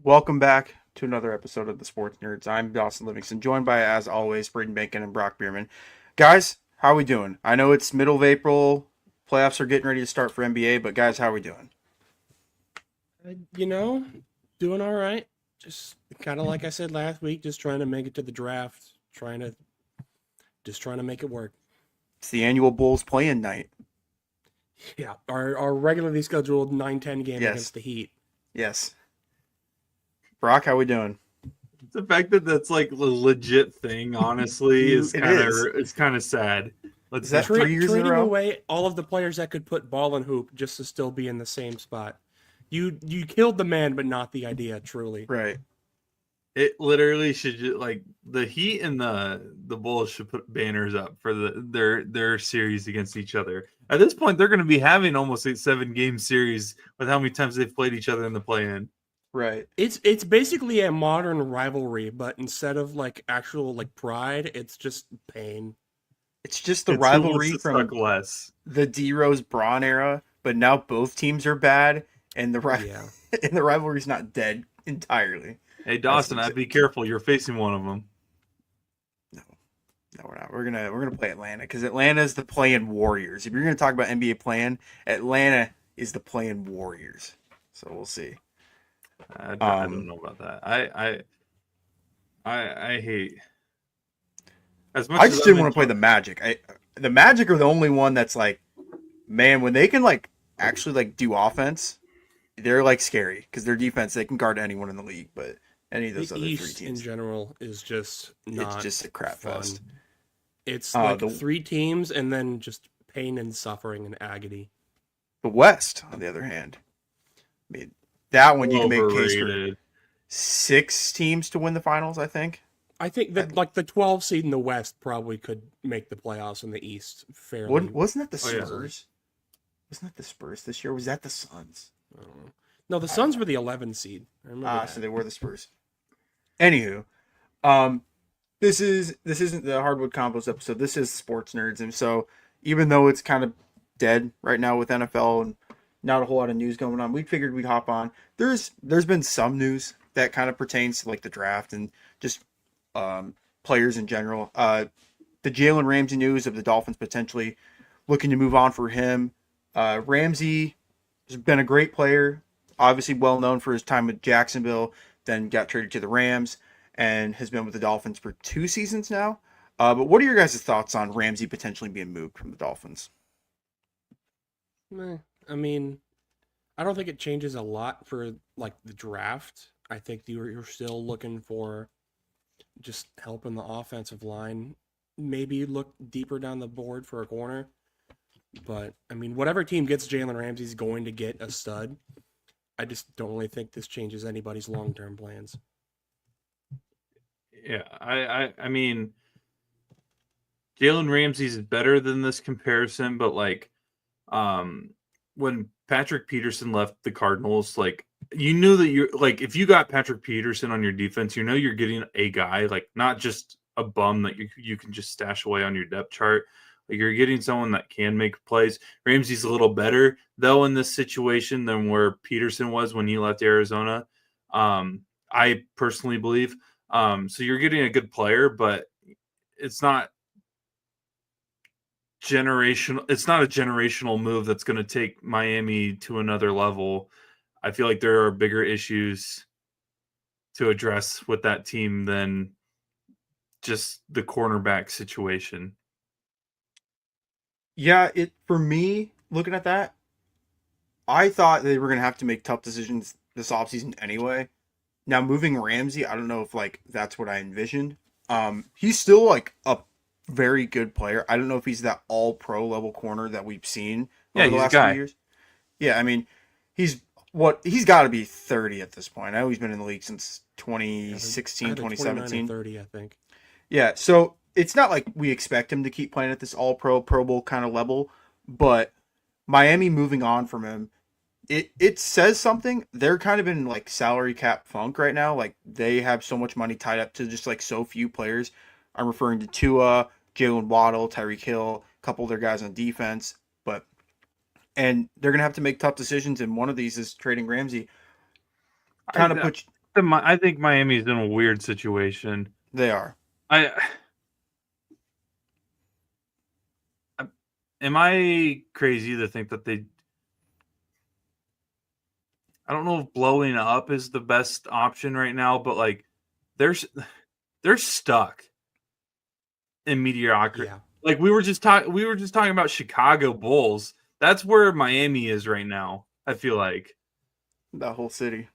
Welcome back to another episode of the Sports Nerds. I'm Dawson Livingston, joined by, as always, Braden Bacon and Brock Bierman. Guys, how are we doing? I know it's middle of April. Playoffs are getting ready to start for NBA, but guys, how are we doing? You know, doing all right. Just kind of like I said last week, just trying to make it to the draft, trying to make it work. It's the annual Bulls play-in night. Yeah, our regularly scheduled 9-10 game Yes, against the Heat. yes. Brock, how we doing? The fact that that's like a legit thing, honestly, is It kind of is. it's kind of sad. Is Let's be that frank. 3 years in a Trading row? away all of the players that could put ball and hoop just to still be in the same spot. You killed the man, but not the idea. Truly, Right. It literally should like the Heat and the Bulls should put banners up for their series against each other. At this point, they're going to be having almost a 7-game series with how many times they've played each other in the play-in. Right. it's basically a modern rivalry, but instead of like actual like pride, it's just pain. It's just the It's who wants rivalry to suck from less. the D Rose Braun era, but now both teams are bad, and Yeah. and the rivalry's not dead entirely. Hey That's Dawson, I'd be careful. You're facing one of them. No, no, we're not. We're gonna play Atlanta because Atlanta is the playing Warriors. If you're gonna talk about NBA playing, Atlanta is the playing Warriors. So we'll see. I don't know about that. I hate as much I as just I'm didn't want to play the Magic. The Magic are the only one that's like, man, when they can like actually like do offense, they're like scary because their defense they can guard anyone in the league. But any of The those other three East in teams, general is just it's not just a crap fun. fest. It's Uh, like the three teams and then just pain and suffering and agony. the West, on the other hand, I mean that one you can make a case for overrated. 6 teams to win the finals. I think. I think that like the 12 seed in the West probably could make the playoffs in the East fairly. Wasn't that the Oh, yeah. Spurs? Wasn't that the Spurs this year? Was that the Suns? I don't know. No, the Suns were the 11 seed. I remember that. So they were the Spurs. Anywho, um, this isn't the hardwood combos episode. This is sports nerds, and so even though it's kind of dead right now with NFL and not a whole lot of news going on, we figured we'd hop on. There's been some news that kind of pertains to like the draft and just players in general. The Jalen Ramsey news of the Dolphins potentially looking to move on for him. Ramsey has been a great player, obviously well known for his time with Jacksonville, then got traded to the Rams and has been with the Dolphins for 2 seasons now. But what are your guys' thoughts on Ramsey potentially being moved from the Dolphins? Meh. I mean, I don't think it changes a lot for like the draft. I think you're still looking for just help in the offensive line. Maybe look deeper down the board for a corner. But I mean, whatever team gets Jalen Ramsey's going to get a stud. I just don't really think this changes anybody's long term plans. Yeah, I mean, Jalen Ramsey's better than this comparison, but like, when Patrick Peterson left the Cardinals, like you knew that you're like if you got Patrick Peterson on your defense, you know you're getting a guy like not just a bum that you can just stash away on your depth chart. Like you're getting someone that can make plays. Ramsey's a little better though in this situation than where Peterson was when he left Arizona. I personally believe. So you're getting a good player, but it's not generational. It's not a generational move that's going to take Miami to another level. I feel like there are bigger issues to address with that team than just the cornerback situation. Yeah, it for me, looking at that, I thought they were gonna have to make tough decisions this offseason anyway. Now moving Ramsey, I don't know if like that's what I envisioned. He's still like a very good player. I don't know if he's that all pro level corner that we've seen Yeah, over the he's a last few guy. years. Yeah, I mean, he's got to be 30 at this point. I know he's been in the league since Either 2016, 29 or 2017. 30, I think. Yeah, so it's not like we expect him to keep playing at this all pro, Pro Bowl kind of level, but Miami moving on from him, it says something. They're kind of in like salary cap funk right now. Like they have so much money tied up to just like so few players. I'm referring to Tua, Jalen Waddle, Tyreek Hill, a couple of their guys on defense, but and they're gonna have to make tough decisions, and one of these is trading Ramsey. I, Kind of put I think Miami's in a weird situation. They are. Am I crazy to think that they? I don't know if blowing up is the best option right now, but like, they're stuck in mediocrity. Yeah. Like we were just talking about Chicago Bulls. That's where Miami is right now. I feel like That whole city.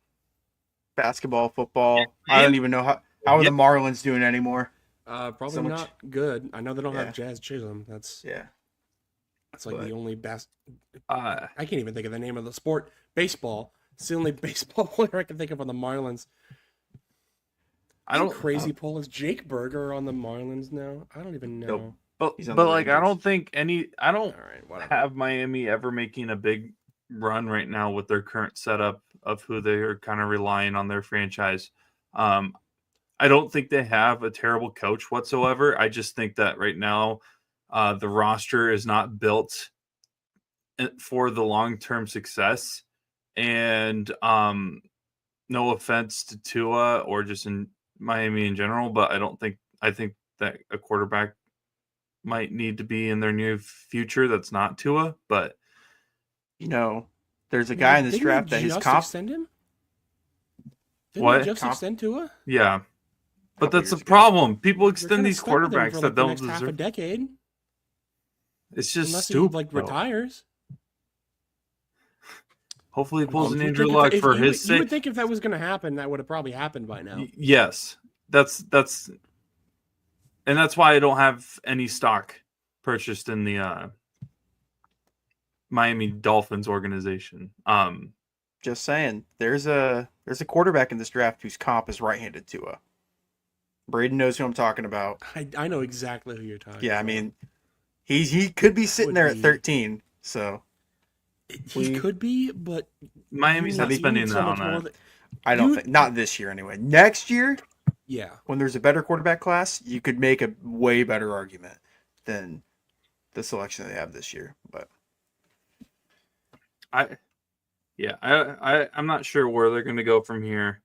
Basketball, football. I don't Miami. even know how are Yeah. the Marlins doing anymore. Probably So much- not good. I know they don't Yeah. have Jazz Chisholm. That's Yeah. like but- the only best. Uh, I can't even think of the name of the sport. Baseball. It's the only baseball player I can think of on the Marlins. I don't. Crazy poll is Jake Berger on the Marlins now. I don't even know. Nope. But He's on but the like I Rangers. don't think any. I don't All right, whatever. have Miami ever making a big run right now with their current setup of who they are kind of relying on their franchise. I don't think they have a terrible coach whatsoever. I just think that right now the roster is not built for the long-term success. And no offense to Tua or just in Miami in general, but I think that a quarterback might need to be in their near future that's not Tua, but there's a guy in this Didn't draft they that his just comp extend him? Didn't What? they just Comp- extend Tua? yeah. But couple that's the years ago. problem. People You're extend kinda these stuck with him quarterbacks for, that like, the don't next half a deserve. decade, It's just unless he stupid. retires. Hopefully, he pulls an You'd Andrew think Luck if for you his would, you would sake. think if that was going to happen, that would have probably happened by now. Yes, that's why I don't have any stock purchased in the Miami Dolphins organization. just saying, there's a quarterback in this draft whose comp is right-handed Tua. Braden knows who I'm talking about. I know exactly who you're talking. Yeah, I about. mean, he could be sitting would there at be- 13. So he could be, but Miami's you not need spending so that much on more that. I don't You- think not this year anyway. Next year, yeah, when there's a better quarterback class, you could make a way better argument than the selection they have this year. But I'm not sure where they're going to go from here.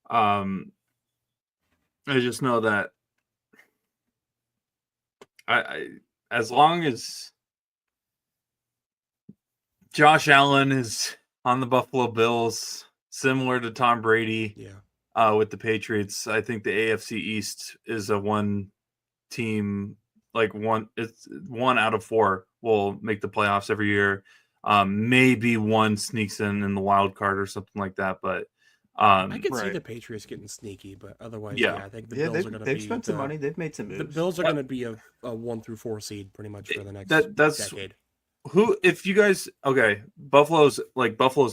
I just know that I as long as Josh Allen is on the Buffalo Bills, similar to Tom Brady yeah. with the Patriots, I think the AFC East is a one team, it's 1 out of 4 will make the playoffs every year. Maybe one sneaks in the wild card or something like that, but I could see right. the Patriots getting sneaky, but otherwise, Yeah. yeah, I think the yeah, Bills are going to they've be spent some money. They've made some moves. The Bills are going to be a 1 through 4 seed pretty much for the next that's decade. who, if you guys, okay, Buffalo's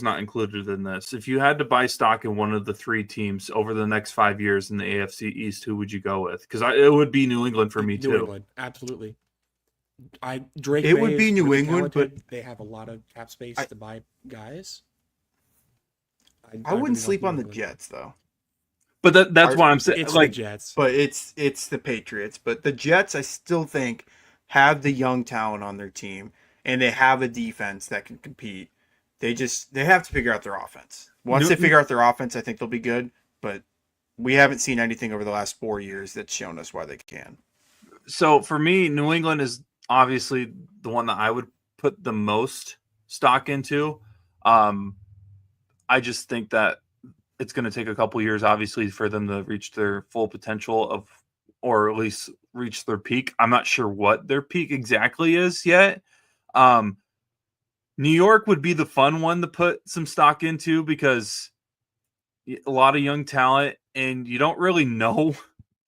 not included in this. If you had to buy stock in one of the 3 teams over the next 5 years in the AFC East, who would you go with? Because it would be New England for me New too. England, absolutely. Drake It May would be is New really England, talented. They have a lot of cap space to buy guys. I really wouldn't like sleep New on the England. Jets though. But that's what I'm saying. It's Like, the Jets. But it's the Patriots. But the Jets, I still think, have the young talent on their team, and they have a defense that can compete. They have to figure out their offense. Once they figure out their offense, I think they'll be good. But we haven't seen anything over the last 4 years that's shown us why they can. so for me, New England is obviously the one that I would put the most stock into. I just think that it's going to take a couple years, obviously, for them to reach their full potential or at least reach their peak. I'm not sure what their peak exactly is yet. New York would be the fun one to put some stock into because a lot of young talent, and you don't really know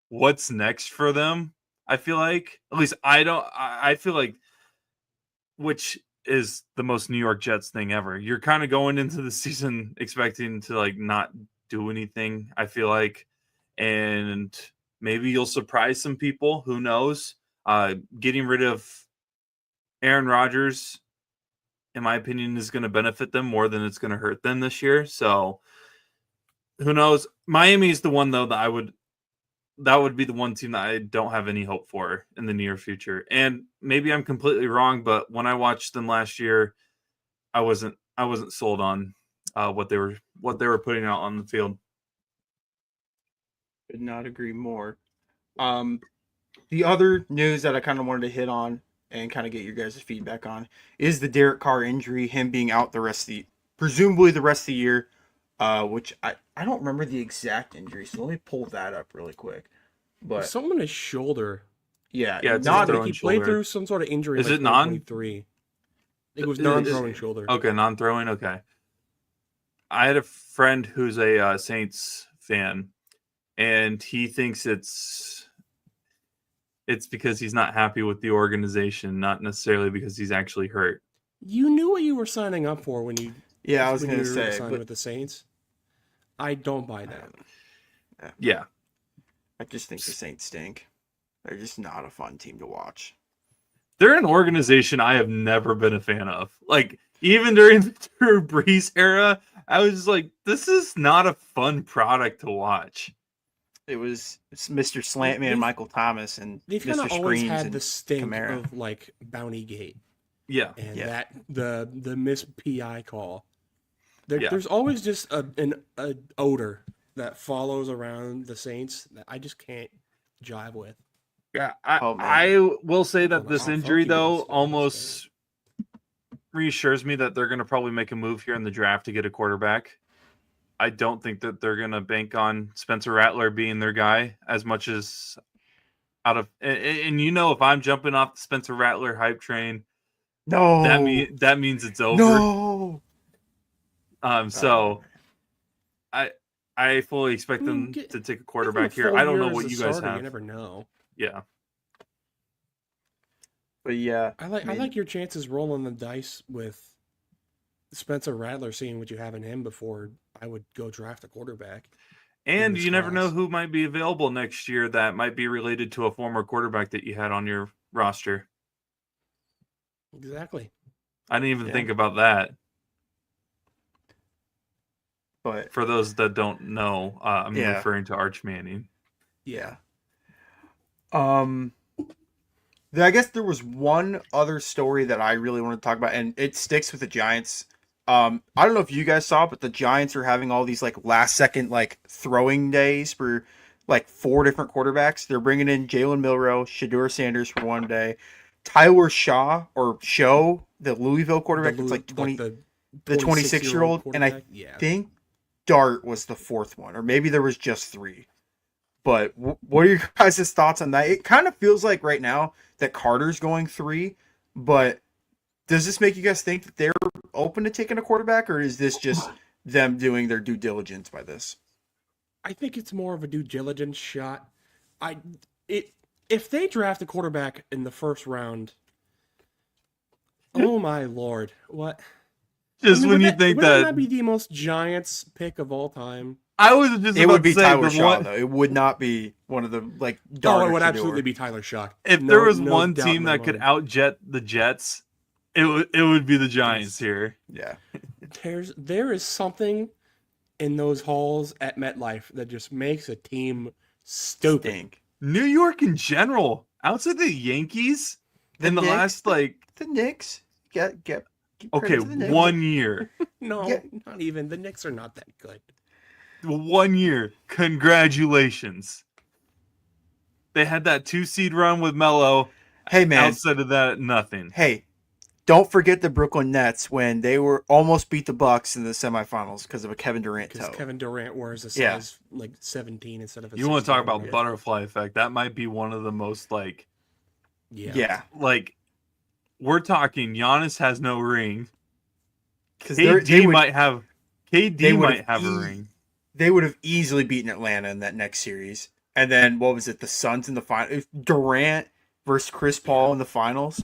what's next for them. I feel like, at least I don't. I feel like, which is the most New York Jets thing ever. You're kind of going into the season expecting to like not do anything, I feel like, and maybe you'll surprise some people. Who knows? Getting rid of Aaron Rodgers, in my opinion, is going to benefit them more than it's going to hurt them this year. So who knows? Miami is the one though that would be the one team that I don't have any hope for in the near future. And maybe I'm completely wrong, but when I watched them last year, I wasn't sold on what they were putting out on the field. Could not agree more. Um, the other news that I kind of wanted to hit on and kind of get your guys' feedback on is the Derek Carr injury, him being out the rest of the, presumably the rest of the year, which I don't remember the exact injury, so let me pull that up really quick. But Something on his shoulder. yeah, Yeah, it's his not throwing He played shoulder. through some sort of injury Is in like it non? 2023. It was Is- non-throwing shoulder. Okay, non-throwing. Okay. I had a friend who's a Saints fan, and he thinks it's because he's not happy with the organization, not necessarily because he's actually hurt. You knew what you were signing up for when you yeah, I was when gonna you say, signed but with the Saints. I don't buy that. Yeah. I just think the Saints stink. They're just not a fun team to watch. They're an organization I have never been a fan of. Like, even during the Drew Brees era, I was just like, this is not a fun product to watch. It's Mr. Slantman, They've- Michael Thomas, and They've kind Mr. of always Screens had and the stink Kamara. of like Bounty Gate Yeah. and Yeah. that the miss PI call. Yeah. There's always just an odor that follows around the Saints that I just can't jive with. Yeah, Oh, man. I will say that Oh, this wow, injury, Funky though, Boots, man, almost reassures me that they're going to probably make a move here in the draft to get a quarterback. I don't think that they're going to bank on Spencer Rattler being their guy as much as out of. And you know, if I'm jumping off the Spencer Rattler hype train, No, that means it's over. no. So I fully expect I mean, them get- to take a Give him quarterback a here. full I don't year know as what a you guys starter, have. You never know. Yeah. But yeah, I like mean, your chances rolling the dice with Spencer Rattler, seeing what you have in him before I would go draft a quarterback. And this you never know class. who might be available next year that might be related to a former quarterback that you had on your roster. Exactly. I didn't even Yeah. think about that. but For those that don't know, I'm Yeah. referring to Arch Manning. yeah. I guess there was one other story that I really want to talk about, and it sticks with the Giants. I don't know if you guys saw, but the Giants are having all these like last second like throwing days for like 4 different quarterbacks. They're bringing in Jalen Milroe, Shador Sanders for one day, Tyler Shaw or Show, the Louisville quarterback that's like 20, the the 26-year-old, and I quarterback. Yeah. think Dart was the fourth one, or maybe there was just 3. But what are your guys' thoughts on that? It kind of feels like right now that Carter's going 3, but does this make you guys think that they're open to taking a quarterback, or is this just them doing their due diligence by this? I think it's more of a due diligence shot. If they draft a quarterback in the first round, oh my lord, what? Just when would you that, think would that, not be the most Giants pick of all time? I was just It about would to be say Tyler the Shaw, one. though. It would not be one of the like. Oh, Dart it or would Shador. absolutely be Tyler Shock. If No- there was no one doubt team in my that could mind. outjet the Jets, it would be the Giants here. Yeah, There is something in those halls at MetLife that just makes a team stupid. stink. New York in general, outside the Yankees, in the Knicks, last like the Knicks get give okay, credit to the Knicks. 1 year. No, Yeah. not even. The Knicks are not that good. 1 year. Congratulations. They had that 2 seed run with Melo. Hey man, Outside of that, nothing. hey, don't forget the Brooklyn Nets when they were almost beat the Bucks in the semifinals because of a Kevin Durant Because toe. Kevin Durant wears a Yeah. size like 17 instead of a You want to talk 16. about butterfly effect? That might be one of the most like Yeah, we're talking. Giannis has no ring. because KD might have. they KD would might have a ring. They would have easily beaten Atlanta in that next series. And then what was it? The Suns in the final. Durant versus Chris Paul in the finals.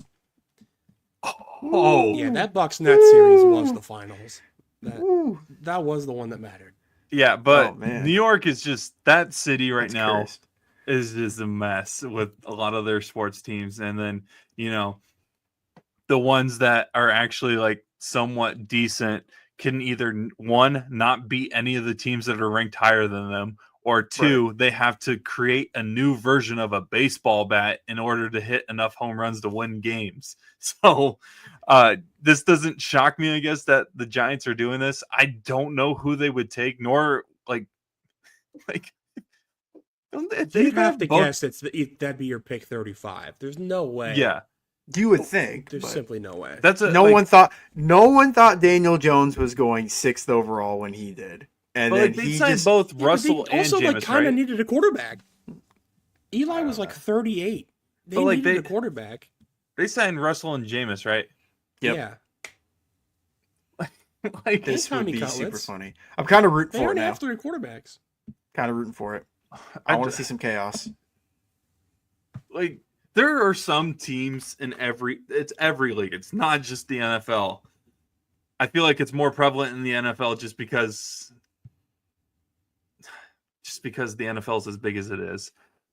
Oh Yeah, that Bucks Nets series was the finals. That was the one that mattered. yeah, but Oh, man. New York is just that city right That's now. cursed. Is just a mess with a lot of their sports teams, and then the ones that are actually like somewhat decent can either one not beat any of the teams that are ranked higher than them, or two they have to create a new version of a baseball bat in order to hit enough home runs to win games. So this doesn't shock me, I guess, that the Giants are doing this. I don't know who they would take, nor like You'd have to guess that'd be your pick 35. There's no way. Yeah, You would think. There's but simply no way. that's no one thought Daniel Jones was going 6th overall when he did. And but then like they he signed just both Yeah, Russell but they and also Jameis, like kind of right? needed a quarterback. Eli was like 38. They But, like, needed they- a quarterback. They signed Russell and Jameis, right? Yep. Yeah. Like this would Tommy be super Cutlets. funny. I'm kind of rooting They for it already now. have 3 quarterbacks. Kind of rooting for it. I want to see some chaos. like there are some teams in every league. It's not just the NFL. I feel like it's more prevalent in the NFL just because the NFL is as big as it is.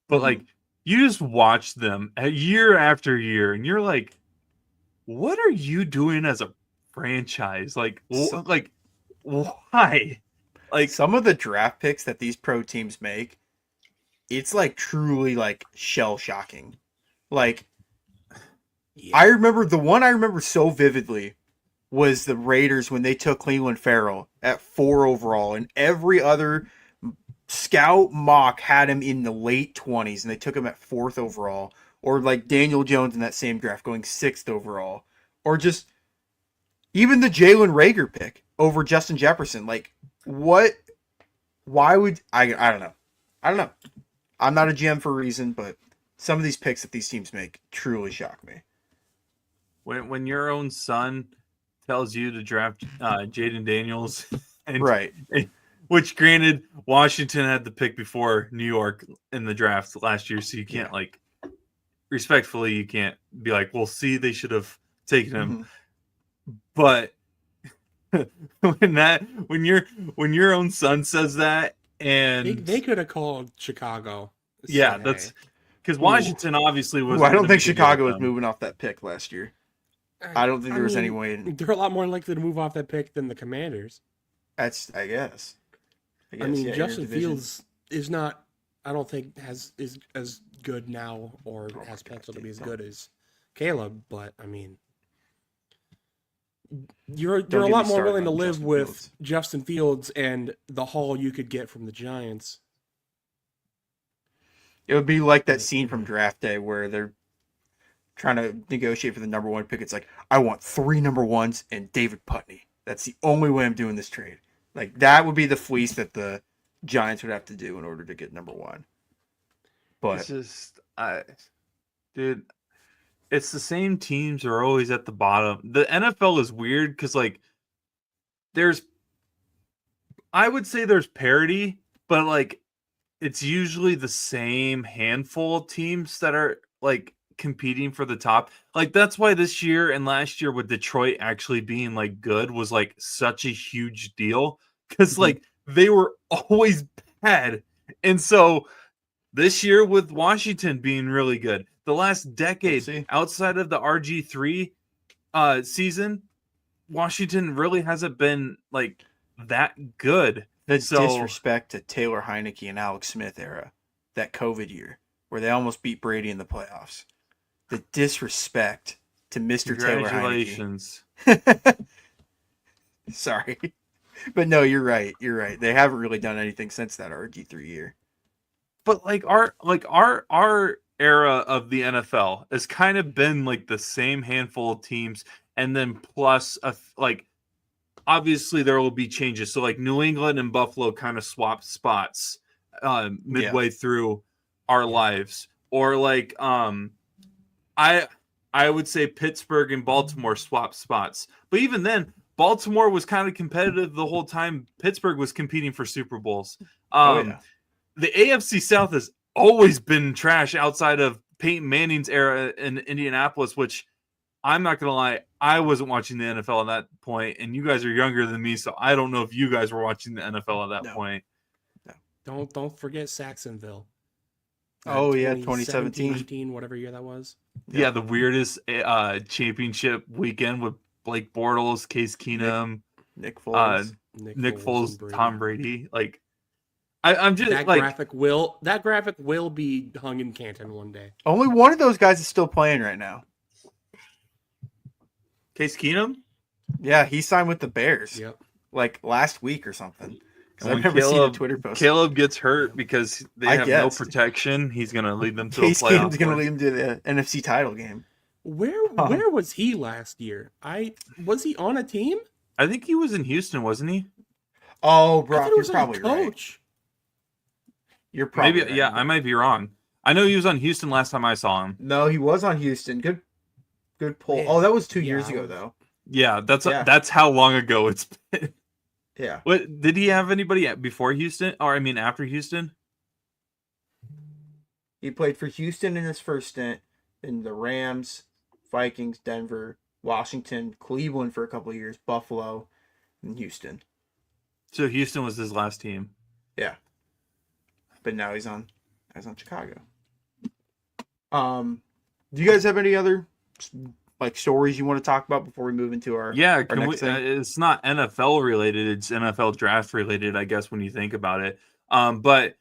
But Mhm. like you just watch them year after year and you're like, what are you doing as a franchise? Like like why? Like Some of the draft picks that these pro teams make, it's like truly like shell shocking. Like Yeah. I remember the one I remember so vividly was the Raiders when they took Cleveland Farrell at 4 overall, and every other scout mock had him in the late 20s, and they took him at 4th overall. Or like Daniel Jones in that same draft going 6th overall, or just even the Jalen Rager pick over Justin Jefferson. Like what? Why would I don't know. I don't know. I'm not a GM for a reason, but some of these picks that these teams make truly shock me. when your own son tells you to draft Jaden Daniels, and, Right. which granted Washington had the pick before New York in the draft last year, so you can't like respectfully you can't be like, well, see, they should have taken him. Mhm. But when your own son says that, and They could have called Chicago. yeah, Said, that's "Hey." because Washington obviously was. Ooh, I don't think Chicago was moving off that pick last year. I don't think there was any way. They're a lot more likely to move off that pick than the Commanders. That's I guess. I mean, yeah, Justin interdivision. Fields is not. I don't think is as good now or Oh has my God, potential to be dude, as don't- good as Caleb. But I mean, you're Don't a get lot me more started willing to on live Justin with Fields. Justin Fields and the haul you could get from the Giants. It would be like that scene from Draft Day where they're trying to negotiate for the number 1 pick. It's like, I want 3 number 1s and David Putney. That's the only way I'm doing this trade. Like that would be the fleece that the Giants would have to do in order to get number 1. But It's just, dude, it's the same teams are always at the bottom. The NFL is weird because, like, I would say there's parity, but like, it's usually the same handful of teams that are like competing for the top. Like, that's why this year and last year with Detroit actually being like good was like such a huge deal because Mhm. like they were always bad, and so. This year with Washington being really good, the last decade see. outside of the RG3 season, Washington really hasn't been like that good. the So disrespect to Taylor Heineke and Alex Smith era, that COVID year where they almost beat Brady in the playoffs. The disrespect to Mr. Taylor Heineke. congratulations. Sorry. But no, you're right. You're right. They haven't really done anything since that RG3 year. But like our era of the NFL has kind of been like the same handful of teams, and then plus like obviously there will be changes. So like New England and Buffalo kind of swapped spots midway through our lives, or like I would say Pittsburgh and Baltimore swapped spots, but even then Baltimore was kind of competitive the whole time. Pittsburgh was competing for Super Bowls. The AFC South has always been trash outside of Peyton Manning's era in Indianapolis, which I'm not going to lie, I wasn't watching the NFL at that point, and you guys are younger than me, so I don't know if you guys were watching the NFL at that point. Don't forget Saxonville. Oh, yeah, 2017. 18, whatever year that was. Yeah, the weirdest championship weekend with Blake Bortles, Case Keenum, Nick Foles. Nick and Foles, Brady. Tom Brady. Like, I'm just That like graphic will be hung in Canton one day. Only one of those guys is still playing right now. Case Keenum. Yeah, he signed with the Bears Yep. like last week or something. Because I've never seen a Twitter post. Caleb gets hurt because they I have no guessed. protection. He's going to lead them to Case a playoff. Keenum's going to win. lead him to the NFC title game. Where was he last year? Was he on a team? I think he was in Houston, wasn't he? Oh, I Brock, thought it you're was probably a right. coach. You're probably Maybe, right. yeah, I might be wrong. I know he was on Houston last time I saw him. No, he was on Houston. Good pull. Man, Oh, that was 2 yeah, years I ago, was- though. Yeah, Yeah. that's how long ago it's been. Yeah. What did he have anybody before Houston? Or I mean after Houston? He played for Houston in his first stint, in the Rams, Vikings, Denver, Washington, Cleveland for a couple of years, Buffalo, and Houston. So Houston was his last team. Yeah. But now he's on Chicago. Do you guys have any other like stories you want to talk about before we move into our Yeah, can we? next thing? It's not NFL related. It's NFL draft related, I guess, when you think about it. But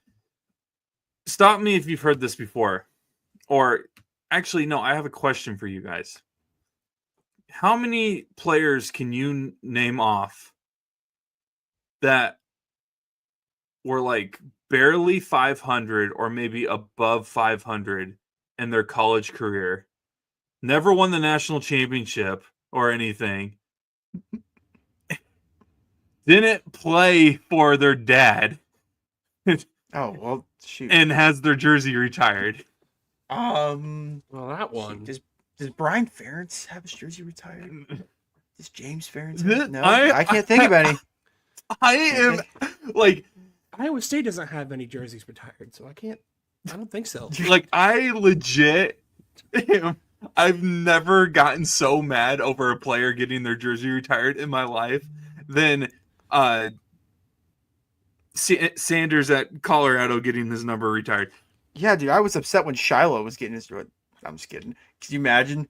stop me if you've heard this before, or actually, no. I have a question for you guys. How many players can you name off that were like barely 500 or maybe above 500 in their college career? Never won the national championship or anything. Didn't play for their dad Oh, well, shoot. and has their jersey retired. Well, that shoot, one. does Brian Ferentz have his jersey retired? Does James Ferentz? Th- No, I- I can't think of any. I am like Iowa State doesn't have any jerseys retired, so I don't think so. I legit I've never gotten so mad over a player getting their jersey retired in my life than Sanders at Colorado getting his number retired. Yeah, dude, I was upset when Shiloh was getting his. I'm just kidding. Can you imagine?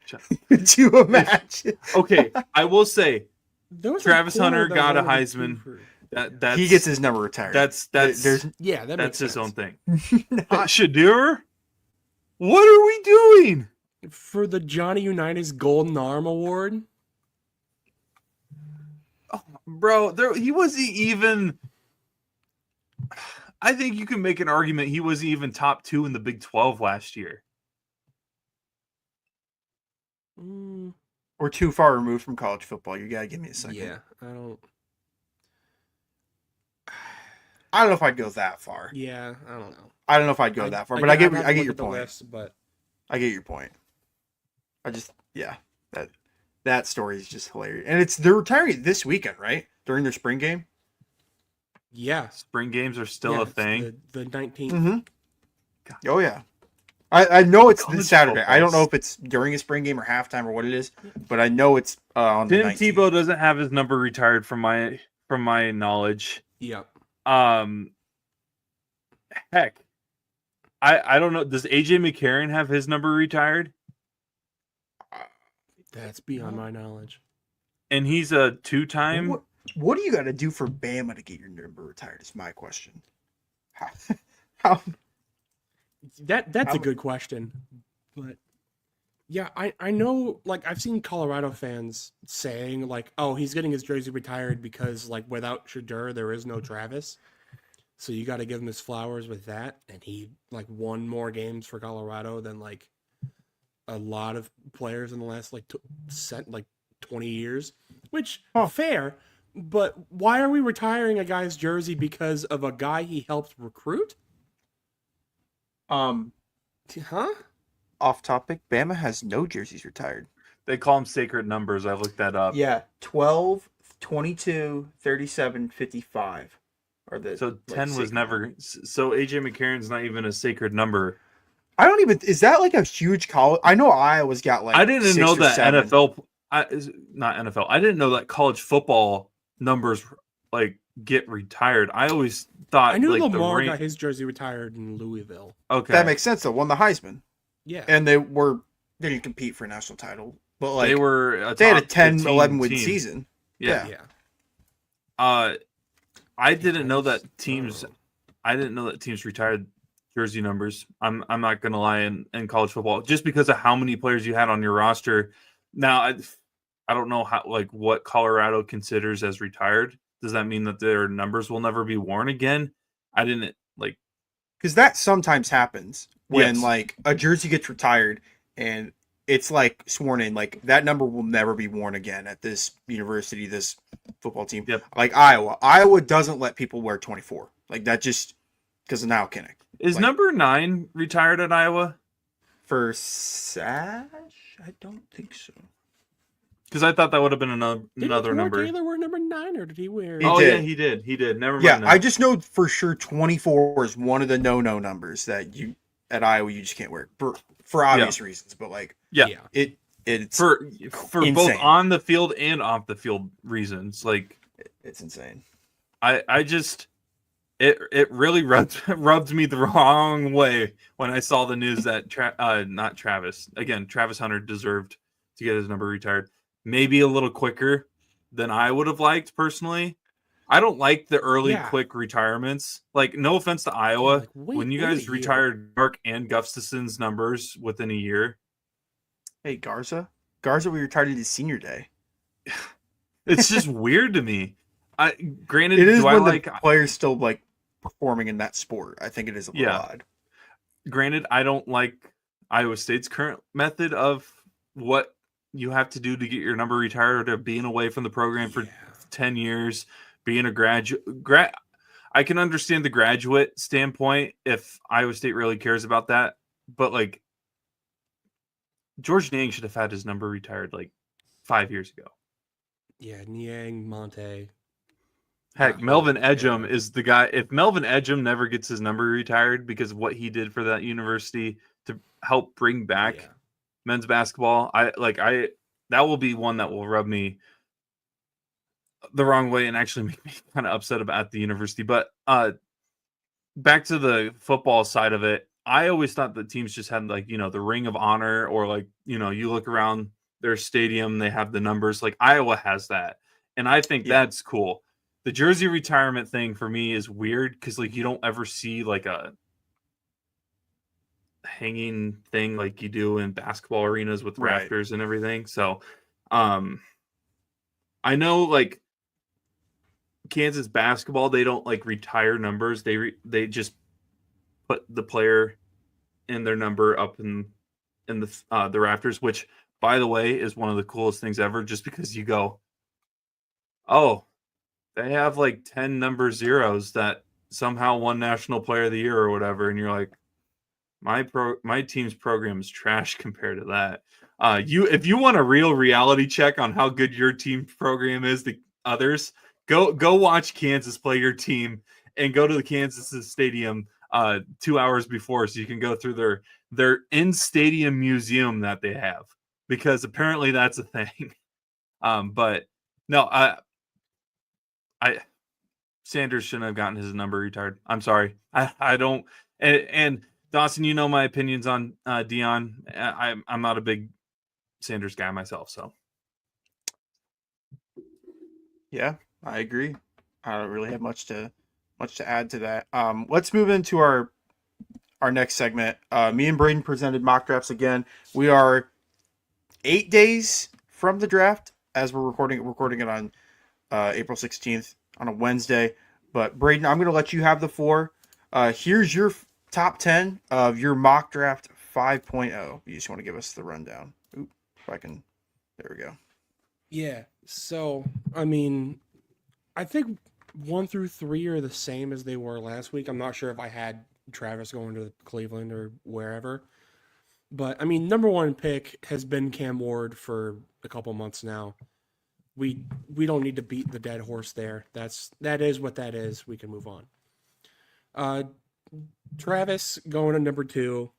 Could you imagine? Okay, I will say There was Travis corner Hunter that got a wanted to Heisman. do for- that's He gets his number retired. that's There's Yeah, that that's makes his own sense. thing. Shadur, what are we doing? For the Johnny Unitas Golden Arm Award. Oh, bro, he wasn't even. I think you can make an argument he wasn't even top 2 in the Big 12 last year. Mm, We're too far removed from college football. You gotta give me a second. yeah, I don't. I don't know if I'd go that far. Yeah, I don't know. I don't know if I'd go that far, but I get I'd have to I get look your at the point. list, but I get your point. That story is just hilarious, and they're retiring this weekend, right? During their spring game. yeah, Spring games are still yeah, a it's thing. The 19th. Mm-hmm. Oh yeah. I know it's College this Saturday. I don't know football's- if it's during a spring game or halftime or what it is, but I know it's on the Tim 19th. Tebow doesn't have his number retired from my knowledge. Yep. Heck, I don't know. Does AJ McCarron have his number retired? That's beyond my knowledge. And he's a 2-time. What do you got to do for Bama to get your number retired? Is my question. How That's How- a good question, but yeah, I know. Like I've seen Colorado fans saying like, "Oh, he's getting his jersey retired because like without Shadur there is no Travis, so you got to give him his flowers with that." And he like won more games for Colorado than like a lot of players in the last like 20 years, which fair. But why are we retiring a guy's jersey because of a guy he helped recruit? Huh? off topic, Bama has no jerseys retired. They call them sacred numbers. I looked that up. Yeah, 12, 22, 37, 55 are the. So like, 10 was sacred never. numbers. So AJ McCarron's not even a sacred number. I don't even. Is that like a huge college? I know Iowa's got like. I didn't 6 know or that 7. NFL. Not NFL. I didn't know that college football numbers like get retired. I always thought I knew like Lamar the got his jersey retired in Louisville. Okay, That makes sense though. Won the Heisman, Yeah. and they didn't compete for a national title, but like they were. they had a top 10, 15 11 win team. season. Yeah. Yeah. I didn't know that teams. I didn't know that teams retired jersey numbers. I'm not gonna lie. In college football, just because of how many players you had on your roster. Now I don't know how like what Colorado considers as retired. does that mean that their numbers will never be worn again? I didn't like. Because that sometimes happens when Yes. like a jersey gets retired and it's like sworn in, like that number will never be worn again at this university, this football team. Yep. Like Iowa doesn't let people wear 24. Like that just because of now Kinnick. Is Like, number 9 retired at Iowa? for Sash, I don't think so. Because I thought that would have been another Didn't number. Taylor wear number 9, or did he wear? He Oh did. yeah, he did. He did. Never mind. Yeah, now. I just know for sure 24 is one of the no numbers that you at Iowa you just can't wear for obvious reasons. But like Yeah. it's for both insane. on the field and off the field reasons. Like it's insane. I just it really rubbed me the wrong way when I saw the news that Travis Hunter deserved to get his number retired. Maybe a little quicker than I would have liked personally. I don't like the early quick retirements. Like, no offense to Iowa, when you guys retired Mark and Gustafson's numbers within a year. Hey, Garza, we retired his senior day. It's just weird to me. Granted, it is do when I the players still like performing in that sport. I think it is a little odd. Granted, I don't like Iowa State's current method of what you have to do to get your number retired, or being away from the program for 10 years, being a graduate. I can understand the graduate standpoint if Iowa State really cares about that, but like George Niang should have had his number retired like 5 years ago. Yeah, Niang, Monte. Heck, Melvin Edgem is the guy. If Melvin Edgem never gets his number retired because of what he did for that university to help bring back men's basketball, that will be one that will rub me the wrong way and actually make me kind of upset about the university. But back to the football side of it, I always thought that teams just had like, the Ring of Honor, or like, you look around their stadium, they have the numbers. Like Iowa has that, and I think that's cool. The jersey retirement thing for me is weird because like you don't ever see like a hanging thing like you do in basketball arenas with rafters and everything. So I know like Kansas basketball, they don't like retire numbers. They just put the player and their number up in the rafters, which by the way is one of the coolest things ever, just because you go, oh, they have like 10 number zeros that somehow won National Player of the Year or whatever, and you're like, my team's program is trash compared to that. If you want a real reality check on how good your team program is to others, go watch Kansas play your team and go to the Kansas stadium 2 hours before, so you can go through their in-stadium museum that they have, because apparently that's a thing. But no, Sanders shouldn't have gotten his number retired. I'm sorry. I don't. And Dawson, you know my opinions on Dion. I'm not a big Sanders guy myself, so. Yeah, I agree. I don't really have much to add to that. Let's move into our next segment. Me and Braden presented mock drafts again. We are 8 days from the draft as we're recording it on April 16th on a Wednesday. But Braden, I'm going to let you have the floor. Here's your top 10 of your mock draft 5.0. You just want to give us the rundown. Oop, if I can. There we go. Yeah. So, I mean, I think 1 through 3 are the same as they were last week. I'm not sure if I had Travis going to Cleveland or wherever. But, I mean, number 1 pick has been Cam Ward for a couple months now. We don't need to beat the dead horse there. That is what that is. We can move on. Travis going to number 2.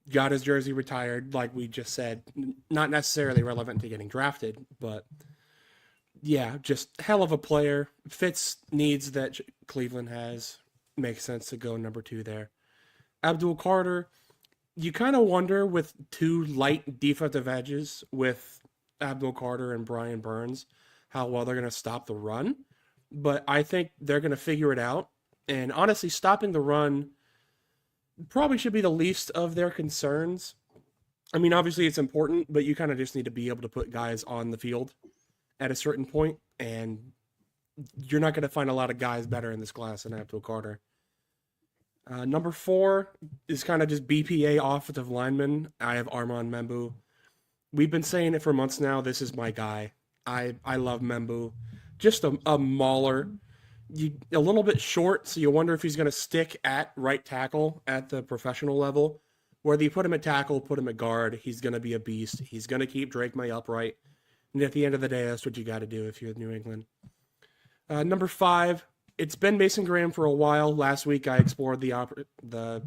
Got his jersey retired, like we just said. Not necessarily relevant to getting drafted, but yeah, just hell of a player. Fits needs that Cleveland has. Makes sense to go number 2 there. Abdul Carter, you kind of wonder with 2 light defensive edges with Abdul Carter and Brian Burns how well they're going to stop the run. But I think they're going to figure it out. And honestly, stopping the run probably should be the least of their concerns. I mean, obviously it's important, but you kind of just need to be able to put guys on the field at a certain point. And you're not going to find a lot of guys better in this class than Abdul Carter. Number 4 is kind of just BPA offensive lineman. I have Armand Membu. We've been saying it for months now. This is my guy. I love Membu. Just a mauler. A little bit short, so you wonder if he's going to stick at right tackle at the professional level. Whether you put him at tackle, put him at guard, he's going to be a beast. He's going to keep Drake May upright. And at the end of the day, that's what you got to do if you're New England. Number 5, it's been Mason Graham for a while. Last week, I explored the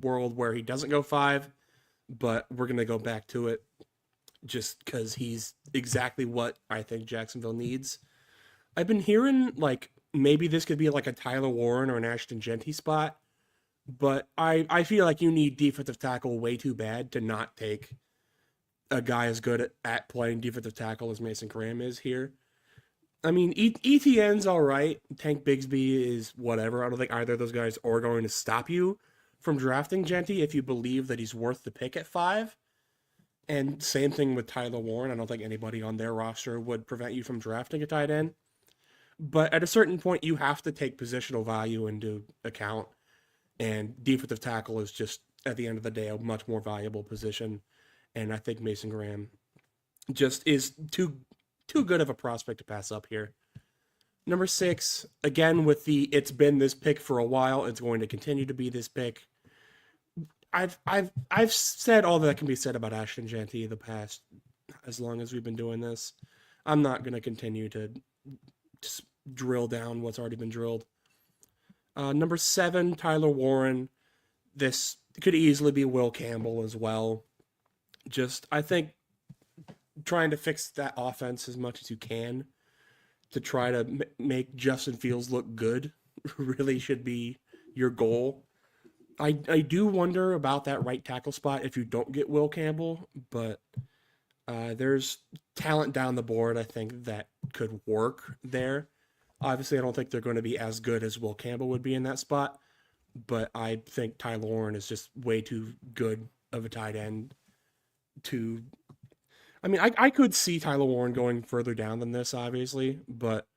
world where he doesn't go 5, but we're going to go back to it just because he's exactly what I think Jacksonville needs. I've been hearing, like, maybe this could be like a Tyler Warren or an Ashton Genty spot, but I feel like you need defensive tackle way too bad to not take a guy as good at playing defensive tackle as Mason Graham is here. I mean, ETN's all right. Tank Bigsby is whatever. I don't think either of those guys are going to stop you from drafting Genty if you believe that he's worth the pick at 5. And same thing with Tyler Warren. I don't think anybody on their roster would prevent you from drafting a tight end. But at a certain point, you have to take positional value into account. And defensive tackle is just, at the end of the day, a much more valuable position. And I think Mason Graham just is too good of a prospect to pass up here. Number 6, again, with it's been this pick for a while. It's going to continue to be this pick. I've said all that can be said about Ashton Genty the past, as long as we've been doing this. I'm not going to continue to just drill down what's already been drilled. Number 7, Tyler Warren. This could easily be Will Campbell as well. Just, I think, trying to fix that offense as much as you can to try to make Justin Fields look good really should be your goal. I do wonder about that right tackle spot if you don't get Will Campbell, but there's talent down the board, I think, that could work there. Obviously, I don't think they're going to be as good as Will Campbell would be in that spot, but I think Tyler Warren is just way too good of a tight end to... I mean, I could see Tyler Warren going further down than this, obviously, but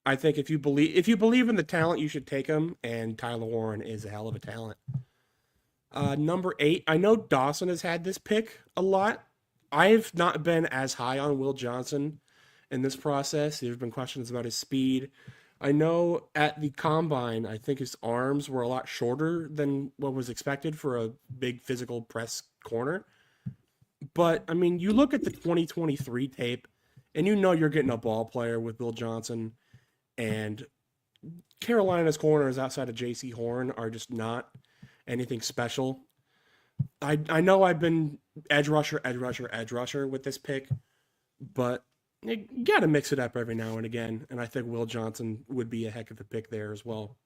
I think if you believe in the talent, you should take him, and Tyler Warren is a hell of a talent. Number 8, I know Dawson has had this pick a lot. I've not been as high on Will Johnson in this process. There's been questions about his speed. I know at the combine, I think his arms were a lot shorter than what was expected for a big physical press corner. But, I mean, you look at the 2023 tape, and you know you're getting a ball player with Will Johnson, and Carolina's corners outside of J.C. Horn are just not anything special. I know I've been edge rusher with this pick, but you got to mix it up every now and again, and I think Will Johnson would be a heck of a pick there as well.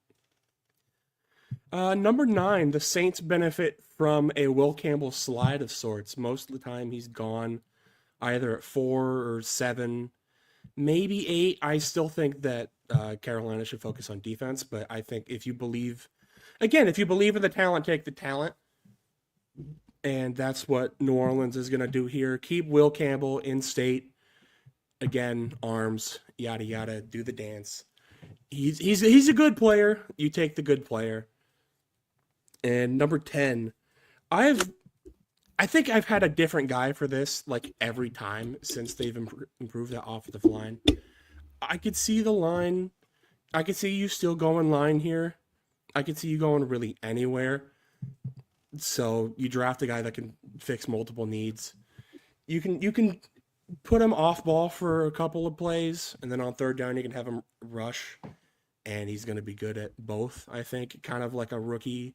Number 9, the Saints benefit from a Will Campbell slide of sorts. Most of the time he's gone either at 4 or 7, maybe 8. I still think that Carolina should focus on defense, but I think if you believe in the talent, take the talent. And that's what New Orleans is going to do here. Keep Will Campbell in state. Again, arms, yada, yada, do the dance. He's a good player. You take the good player. And number 10, I think I've had a different guy for this like every time since they've improved that offensive line. I could see the line. I could see you still going line here. I could see you going really anywhere. So you draft a guy that can fix multiple needs. You can put him off ball for a couple of plays, and then on third down you can have him rush, and he's going to be good at both, I think. Kind of like a rookie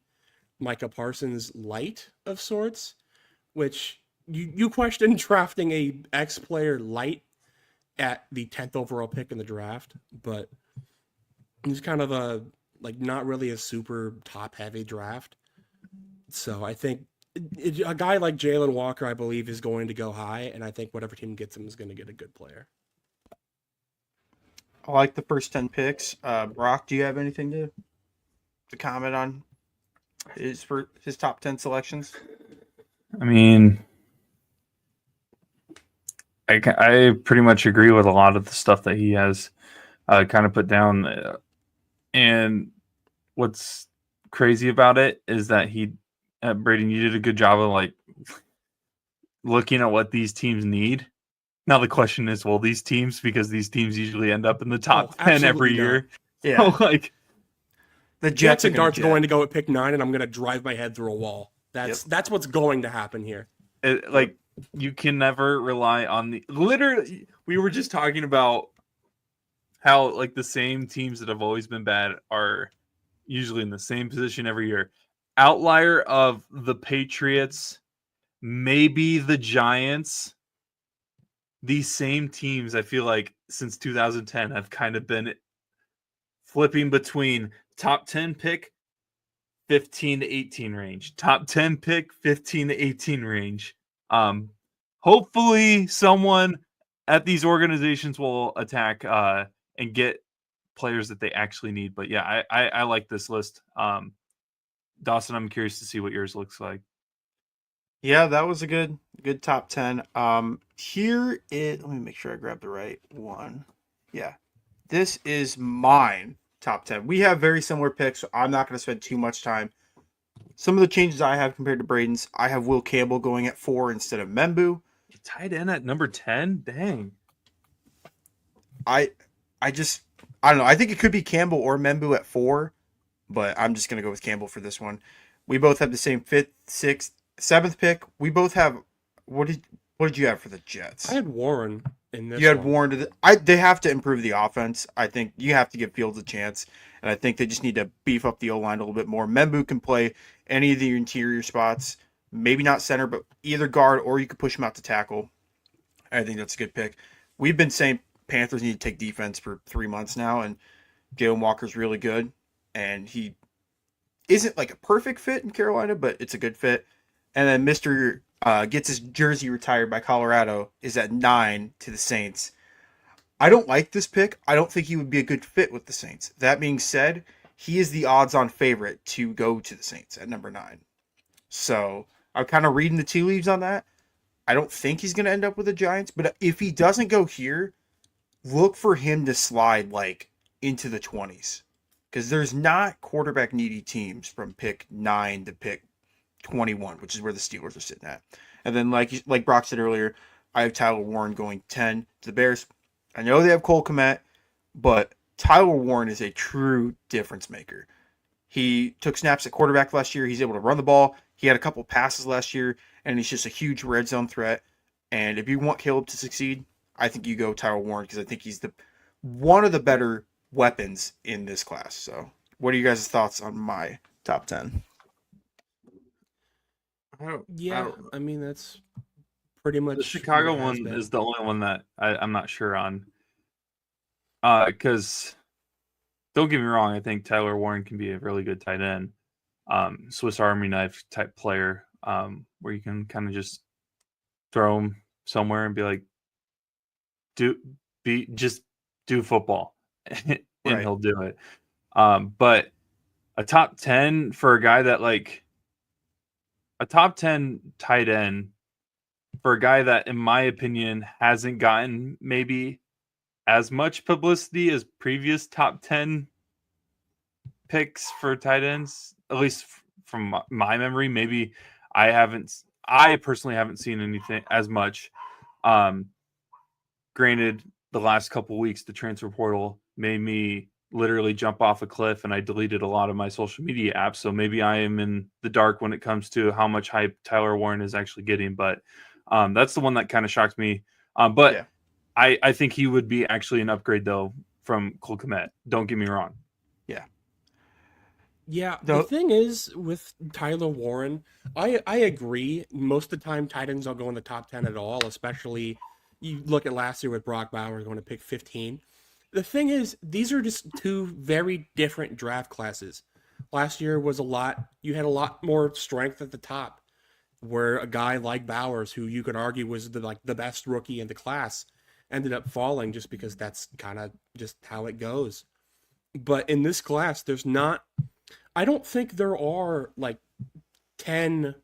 Micah Parsons light of sorts, which you question drafting a ex-player light at the 10th overall pick in the draft, but he's kind of a, like, not really a super top-heavy draft. So I think a guy like Jalen Walker, I believe, is going to go high, and I think whatever team gets him is going to get a good player. I like the first 10 picks. Brock, do you have anything to comment on his top 10 selections? I mean, I pretty much agree with a lot of the stuff that he has kind of put down. And what's crazy about it is that Braden, you did a good job of like looking at what these teams need. Now the question is, will these teams, because these teams usually end up in the top 10 every absolutely not. year. Yeah. So, like The Jets Jansen are Dart's going to go at pick 9, and I'm going to drive my head through a wall. That's what's going to happen here. like you can never rely on the literally. We were just talking about how like the same teams that have always been bad are usually in the same position every year. Outlier of the Patriots, maybe the Giants. These same teams, I feel like since 2010 have kind of been flipping between top 10 pick, 15 to 18 range, top 10 pick, 15 to 18 range. Hopefully someone at these organizations will attack and get players that they actually need. But yeah, I like this list. Dawson, I'm curious to see what yours looks like. Yeah, that was a good top 10. Here it, let me make sure I grab the right one. Yeah. This is mine top 10. We have very similar picks, so I'm not going to spend too much time. Some of the changes I have compared to Braden's, I have Will Campbell going at 4 instead of Membu. You tied in at number 10? Dang. I don't know. I think it could be Campbell or Membu at 4, but I'm just going to go with Campbell for this one. We both have the same 5th, 6th, 7th pick. We both have what did you have for the Jets? I had Warren in this. You had one. Warren. They have to improve the offense. I think you have to give Fields a chance, and I think they just need to beef up the O-line a little bit more. Membu can play any of the interior spots, maybe not center, but either guard, or you could push him out to tackle. I think that's a good pick. We've been saying Panthers need to take defense for 3 months now, and Jalen Walker's really good, and he isn't like a perfect fit in Carolina, but it's a good fit. And then Mr. Gets his jersey retired by Colorado is at 9 to the Saints. I don't like this pick. I don't think he would be a good fit with the Saints. That being said, he is the odds-on favorite to go to the Saints at number 9. So I'm kind of reading the tea leaves on that. I don't think he's going to end up with the Giants, but if he doesn't go here, look for him to slide like into the 20s. Because there's not quarterback needy teams from pick 9 to pick 21, which is where the Steelers are sitting at. And then like Brock said earlier, I have Tyler Warren going 10 to the Bears. I know they have Cole Kmet, but Tyler Warren is a true difference maker. He took snaps at quarterback last year. He's able to run the ball. He had a couple passes last year, and he's just a huge red zone threat. And if you want Caleb to succeed, I think you go Tyler Warren because I think he's one of the better weapons in this class. So what are you guys' thoughts on my top 10? I mean that's pretty much The Chicago what it has one been. is the only one that I'm not sure on. Because don't get me wrong, I think Tyler Warren can be a really good tight end, Swiss Army knife type player, where you can kind of just throw him somewhere and be like, just do football, and Right. he'll do it. But a top 10 for a guy that like a top 10 tight end for a guy that, in my opinion, hasn't gotten maybe as much publicity as previous top 10 picks for tight ends, at least from my memory. Maybe I personally haven't seen anything as much. Granted, the last couple weeks, the transfer portal made me literally jump off a cliff, and I deleted a lot of my social media apps. So maybe I am in the dark when it comes to how much hype Tyler Warren is actually getting. But that's the one that kind of shocked me. But yeah. I think he would be actually an upgrade, though, from Cole Kmet. Don't get me wrong. Yeah, the thing is with Tyler Warren, I agree. Most of the time, tight ends don't go in the top 10 at all, especially you look at last year with Brock Bowers going to pick 15. The thing is, these are just two very different draft classes. Last year was you had a lot more strength at the top, where a guy like Bowers, who you could argue was the best rookie in the class, ended up falling just because that's kind of just how it goes. But in this class, I don't think there are 10,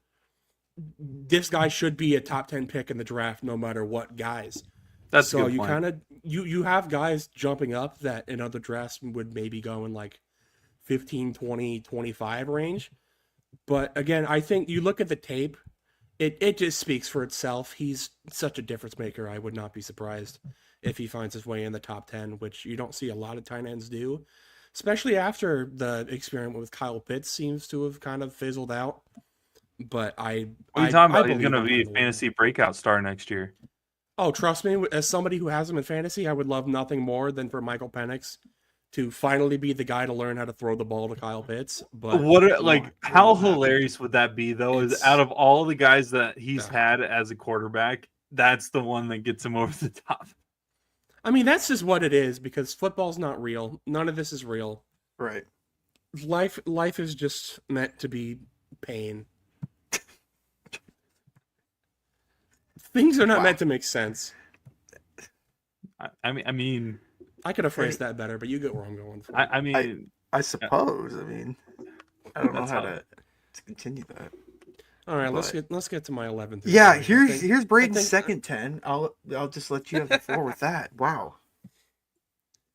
this guy should be a top 10 pick in the draft no matter what guys. That's so you kind of you have guys jumping up that in other drafts would maybe go in like 15, 20, 25 range. But again, I think you look at the tape, it just speaks for itself. He's such a difference maker. I would not be surprised if he finds his way in the top 10, which you don't see a lot of tight ends do, especially after the experiment with Kyle Pitts seems to have kind of fizzled out. But What are you talking about? He's believe going to him be a by the way. fantasy breakout star next year. Oh, trust me, as somebody who has him in fantasy, I would love nothing more than for Michael Penix to finally be the guy to learn how to throw the ball to Kyle Pitts. But How hilarious would that be though? Is It's- out of all the guys that he's Yeah. had as a quarterback, that's the one that gets him over the top. I mean, that's just what it is because football's not real. None of this is real. Right. Life is just meant to be pain. Things are not Wow. meant to make sense. I mean, I could have phrased that better, but you get where I'm going from. I mean, I suppose. I mean, I don't know That's how how- to continue that. All right, but- let's get to my 11th. Yeah, I here's think- here's Braden's think- second 10. I'll just let you have the floor with that. Wow.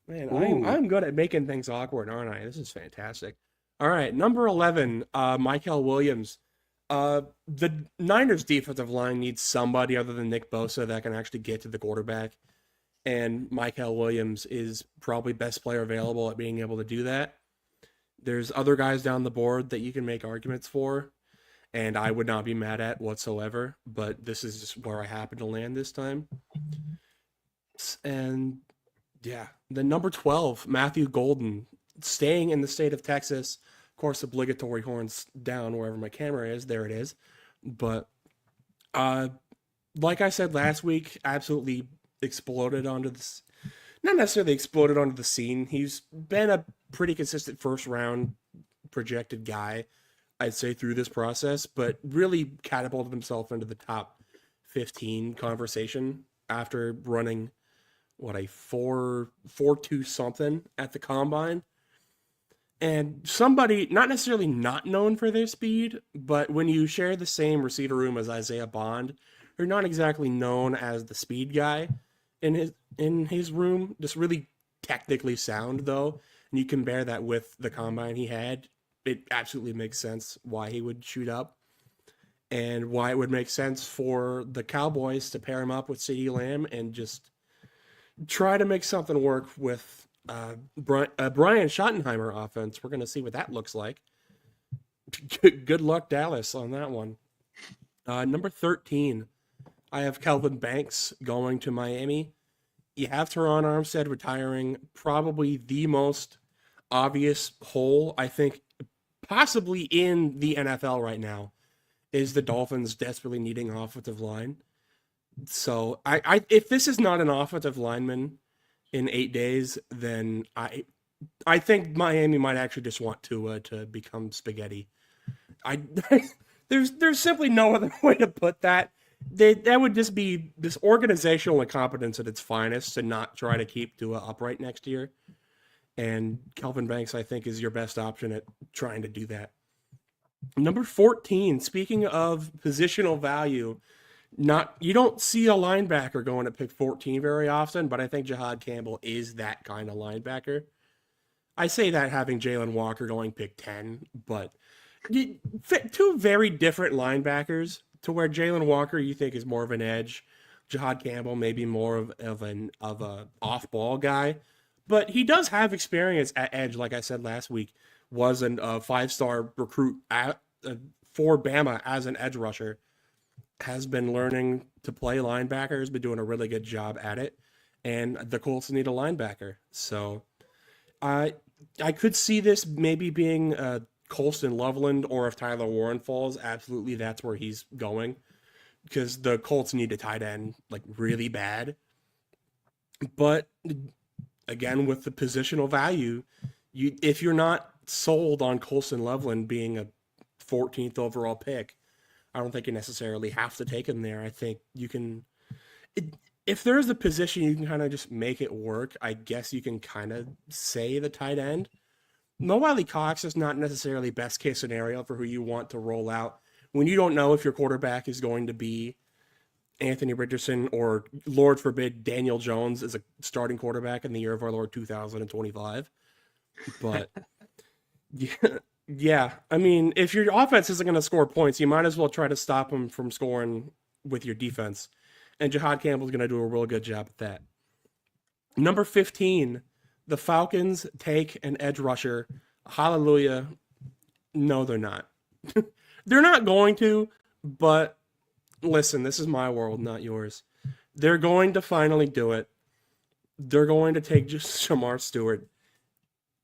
Man, Ooh. I'm good at making things awkward, aren't I? This is fantastic. All right, number 11, Michael Williams. The Niners defensive line needs somebody other than Nick Bosa that can actually get to the quarterback. And Michael Williams is probably best player available at being able to do that. There's other guys down the board that you can make arguments for, and I would not be mad at whatsoever, but this is just where I happen to land this time. And yeah, the number 12, Matthew Golden, staying in the state of Texas. Of course, obligatory horns down wherever my camera is. There it is. But like I said last week, absolutely exploded onto this. Not necessarily exploded onto the scene. He's been a pretty consistent first round projected guy, I'd say, through this process, but really catapulted himself into the top 15 conversation after running a 4.2 something at the combine. And somebody not necessarily not known for their speed, but when you share the same receiver room as Isaiah Bond, you're not exactly known as the speed guy in his room. Just really technically sound though, and you compare that with the combine he had, it absolutely makes sense why he would shoot up, and why it would make sense for the Cowboys to pair him up with CeeDee Lamb and just try to make something work with Brian Schottenheimer offense. We're going to see what that looks like. Good luck, Dallas, on that one. Number 13, I have Kelvin Banks going to Miami. You have Teron Armstead retiring. Probably the most obvious hole, I think, possibly in the NFL right now, is the Dolphins desperately needing offensive line. So I if this is not an offensive lineman in 8 days, then I think Miami might actually just want to become spaghetti. There's simply no other way to put that. That would just be this organizational incompetence at its finest to not try to keep Tua upright next year. And Kelvin Banks, I think, is your best option at trying to do that. Number 14, speaking of positional value, you don't see a linebacker going at pick 14 very often, but I think Jahad Campbell is that kind of linebacker. I say that having Jalen Walker going pick 10, but two very different linebackers, to where Jalen Walker you think is more of an edge, Jahad Campbell maybe more of a off ball guy, but he does have experience at edge. Like I said last week, was a 5-star recruit for Bama as an edge rusher. Has been learning to play linebacker, has been doing a really good job at it, and the Colts need a linebacker. So I could see this maybe being Colston Loveland, or if Tyler Warren falls, absolutely that's where he's going, because the Colts need a tight end like really bad. But again, with the positional value, if you're not sold on Colston Loveland being a 14th overall pick, I don't think you necessarily have to take him there. I think you can, if there's a position you can kind of just make it work, I guess you can kind of say the tight end. Mo Wiley Cox is not necessarily best case scenario for who you want to roll out when you don't know if your quarterback is going to be Anthony Richardson or, Lord forbid, Daniel Jones is a starting quarterback in the year of our Lord 2025. But yeah, yeah, I mean, if your offense isn't going to score points, you might as well try to stop them from scoring with your defense. And Jahad Campbell's going to do a real good job at that. Number 15, the Falcons take an edge rusher. Hallelujah. No, they're not. They're not going to, but listen, this is my world, not yours. They're going to finally do it. They're going to take just Shamar Stewart,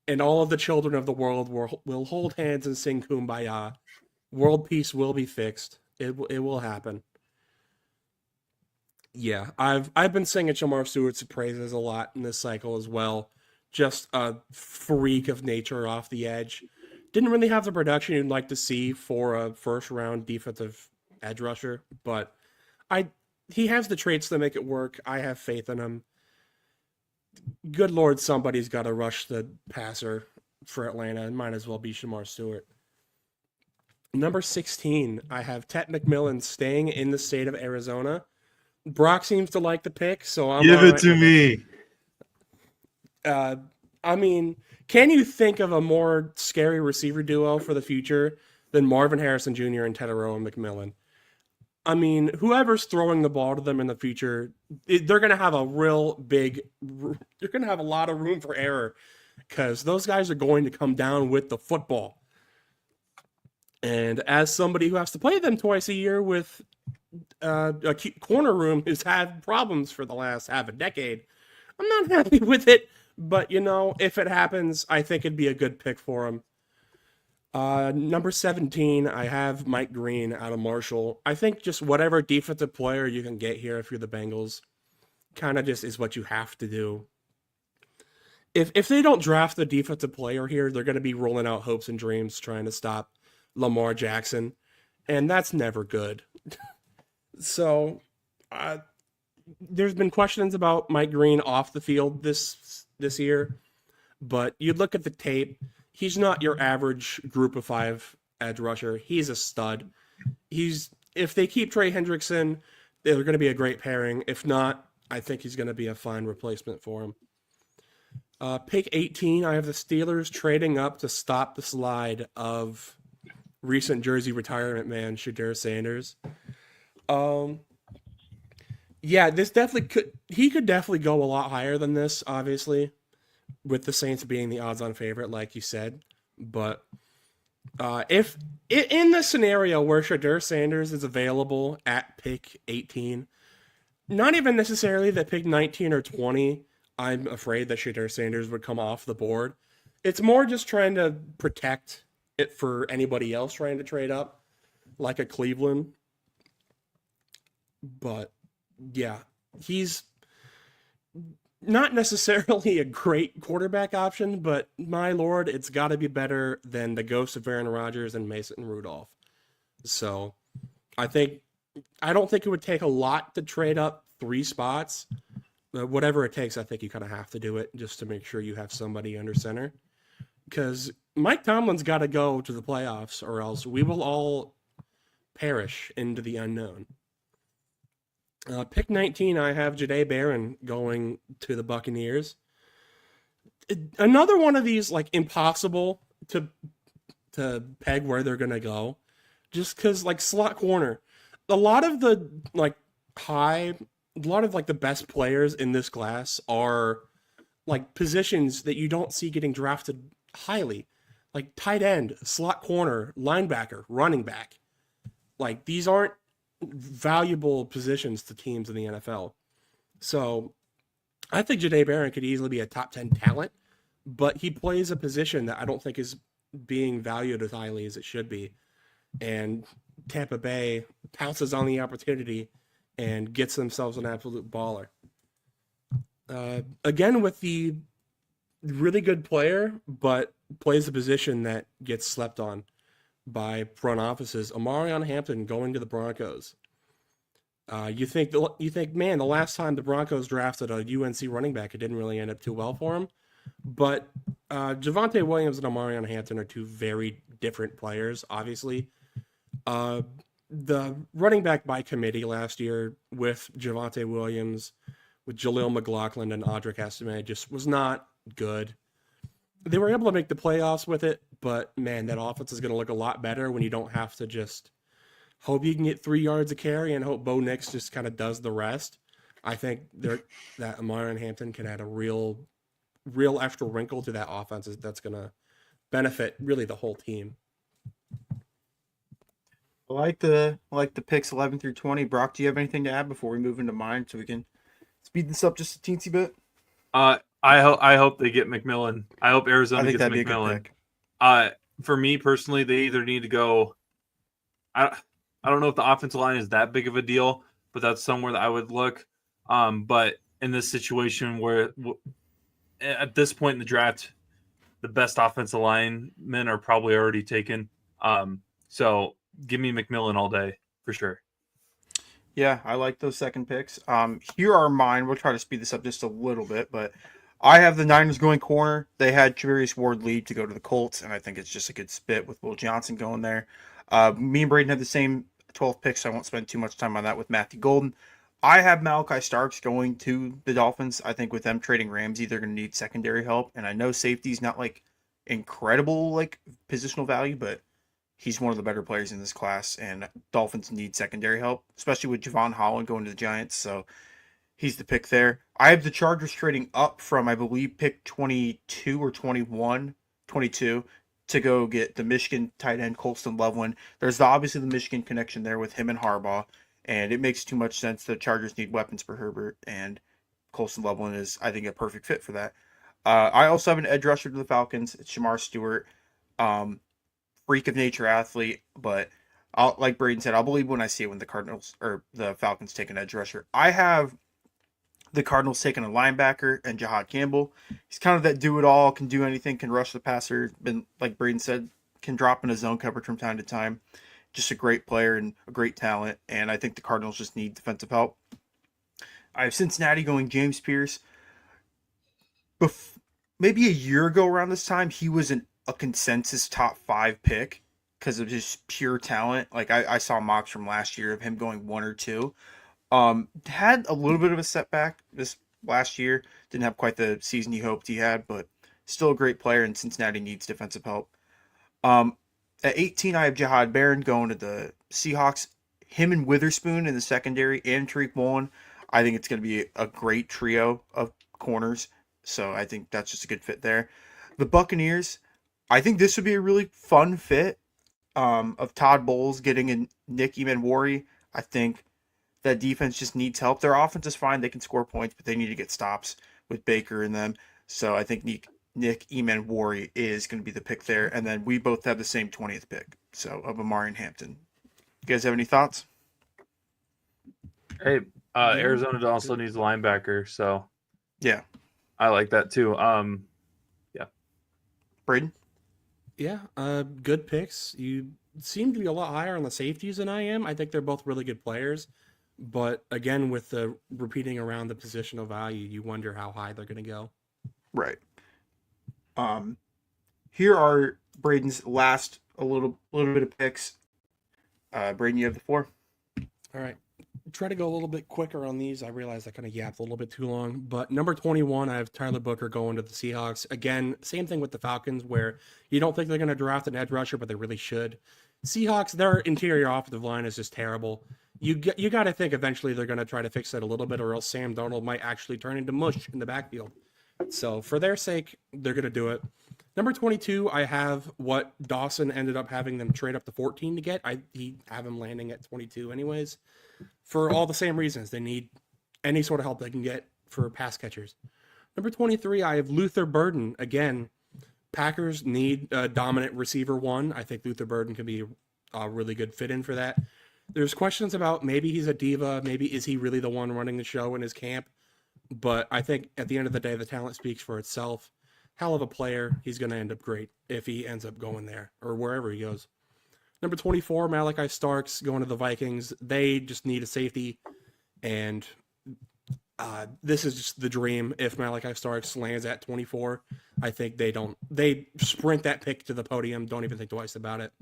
and all of the children of the world will hold hands and sing Kumbaya. World peace will be fixed. It will happen. Yeah, I've been singing Shamar Stewart's praises a lot in this cycle as well. Just a freak of nature off the edge. Didn't really have the production you'd like to see for a first round defensive edge rusher, but I he has the traits to make it work. I have faith in him. Good Lord, somebody's got to rush the passer for Atlanta. It might as well be Shamar Stewart. Number 16, I have Tet McMillan staying in the state of Arizona. Brock seems to like the pick, so I'm Give all it right to with me. I mean, can you think of a more scary receiver duo for the future than Marvin Harrison Jr. and Tedero McMillan? I mean, whoever's throwing the ball to them in the future, they're going to have a real big, they're going to have a lot of room for error because those guys are going to come down with the football. And as somebody who has to play them twice a year with a corner room who's had problems for the last half a decade, I'm not happy with it. But, if it happens, I think it'd be a good pick for him. Number 17, I have Mike Green out of Marshall. I think just whatever defensive player you can get here if you're the Bengals kind of just is what you have to do. If they don't draft the defensive player here, they're going to be rolling out hopes and dreams trying to stop Lamar Jackson, and that's never good. So, there's been questions about Mike Green off the field this year, but you look at the tape, he's not your average group of 5 edge rusher. He's a stud. If they keep Trey Hendrickson, they're going to be a great pairing. If not, I think he's going to be a fine replacement for him. Pick 18, I have the Steelers trading up to stop the slide of recent Jersey retirement man Shedeur Sanders. Yeah, this definitely could definitely go a lot higher than this, obviously, with the Saints being the odds-on favorite, like you said. But if in the scenario where Shedeur Sanders is available at pick 18, not even necessarily that pick 19 or 20, I'm afraid that Shedeur Sanders would come off the board. It's more just trying to protect it for anybody else trying to trade up, like a Cleveland. But yeah, he's not necessarily a great quarterback option, but my lord, it's got to be better than the ghost of Aaron Rodgers and Mason Rudolph. So I don't think it would take a lot to trade up 3 spots. Whatever it takes, I think you kind of have to do it just to make sure you have somebody under center. Because Mike Tomlin's got to go to the playoffs, or else we will all perish into the unknown. Pick 19, I have Jahdae Barron going to the Buccaneers. Another one of these, like, impossible to peg where they're going to go. Just because, like, slot corner. A lot of the, like, the best players in this class are, like, positions that you don't see getting drafted highly. Like, tight end, slot corner, linebacker, running back. Like, these aren't valuable positions to teams in the NFL. So I think Jahdae Barron could easily be a top 10 talent, but he plays a position that I don't think is being valued as highly as it should be. And Tampa Bay pounces on the opportunity and gets themselves an absolute baller. Again, with the really good player, but plays a position that gets slept on by front offices, Omarion Hampton going to the Broncos. You think, man, the last time the Broncos drafted a UNC running back, it didn't really end up too well for him. But Javonte Williams and Omarion Hampton are 2 very different players, obviously. the running back by committee last year with Javonte Williams, with Jaleel McLaughlin and Audric Estime just was not good. They were able to make the playoffs with it, but man, that offense is going to look a lot better when you don't have to just hope you can get 3 yards of carry and hope Bo Nix just kind of does the rest. I think that Amari Hampton can add a real extra wrinkle to that offense that's going to benefit really the whole team. I like the picks 11 through 20. Brock, do you have anything to add before we move into mine so we can speed this up just a teensy bit? I hope they get McMillan. I hope I Arizona think gets that'd be a good McMillan. pick. For me personally, they either need to go. I don't know if the offensive line is that big of a deal, but that's somewhere that I would look. But in this situation where at this point in the draft, the best offensive linemen are probably already taken. So give me McMillan all day for sure. Yeah, I like those second picks. Here are mine. We'll try to speed this up just a little bit, but I have the Niners going corner. They had Javarius Ward-Lead to go to the Colts, and I think it's just a good spit with Will Johnson going there. Me and Braden had the same 12 picks, so I won't spend too much time on that with Matthew Golden. I have Malachi Starks going to the Dolphins. I think with them trading Ramsey, they're going to need secondary help, and I know safety's not like incredible like positional value, but he's one of the better players in this class, and Dolphins need secondary help, especially with Javon Holland going to the Giants. So he's the pick there. I have the Chargers trading up from, I believe, pick 22 or 21, 22 to go get the Michigan tight end Colston Loveland. There's obviously the Michigan connection there with him and Harbaugh, and it makes too much sense. The Chargers need weapons for Herbert, and Colston Loveland is, I think, a perfect fit for that. I also have an edge rusher to the Falcons. It's Shamar Stewart. Freak of nature athlete, but like Braden said, I'll believe when I see it when the Cardinals or the Falcons take an edge rusher. I have the Cardinals taking a linebacker and Jahad Campbell. He's kind of that do it all, can do anything, can rush the passer. Been like Braden said, can drop in a zone coverage from time to time. Just a great player and a great talent, and I think the Cardinals just need defensive help. I have Cincinnati going James Pierce. Maybe a year ago around this time, he was a consensus top 5 pick because of his pure talent. Like I saw mocks from last year of him going 1 or 2. Had a little bit of a setback this last year. Didn't have quite the season he hoped he had, but still a great player, and Cincinnati needs defensive help. At 18, I have Jahad Barron going to the Seahawks. Him and Witherspoon in the secondary and Tariq Woolen. I think it's going to be a great trio of corners. So I think that's just a good fit there. The Buccaneers, I think this would be a really fun fit of Todd Bowles getting in Nick Emanwari. I think that defense just needs help. Their offense is fine. They can score points, but they need to get stops with Baker and them. So I think Nick Emanwari is going to be the pick there. And then we both have the same 20th pick, so of Amari and Hampton. You guys have any thoughts? Hey, Arizona also needs a linebacker, so Yeah. I like that too. Braden? Yeah, good picks. You seem to be a lot higher on the safeties than I am. I think they're both really good players. But again, with the repeating around the positional value, you wonder how high they're going to go. Right. Here are Braden's last a little bit of picks. Braden, you have the 4. All right. Try to go a little bit quicker on these. I realize I kind of yapped a little bit too long. But number 21, I have Tyler Booker going to the Seahawks. Again, same thing with the Falcons, where you don't think they're going to draft an edge rusher, but they really should. Seahawks, their interior offensive line is just terrible. You got to think eventually they're going to try to fix that a little bit, or else Sam Darnold might actually turn into mush in the backfield. So for their sake, they're going to do it. Number 22, I have what Dawson ended up having them trade up to 14 to get. He have him landing at 22 anyways. For all the same reasons. They need any sort of help they can get for pass catchers. Number 23, I have Luther Burden. Again, Packers need a dominant receiver 1. I think Luther Burden could be a really good fit in for that. There's questions about maybe he's a diva. Maybe is he really the one running the show in his camp? But I think at the end of the day, the talent speaks for itself. Hell of a player. He's going to end up great if he ends up going there or wherever he goes. Number 24, Malachi Starks going to the Vikings. They just need a safety, and this is just the dream. If Malachi Starks lands at 24, I think they sprint that pick to the podium. Don't even think twice about it.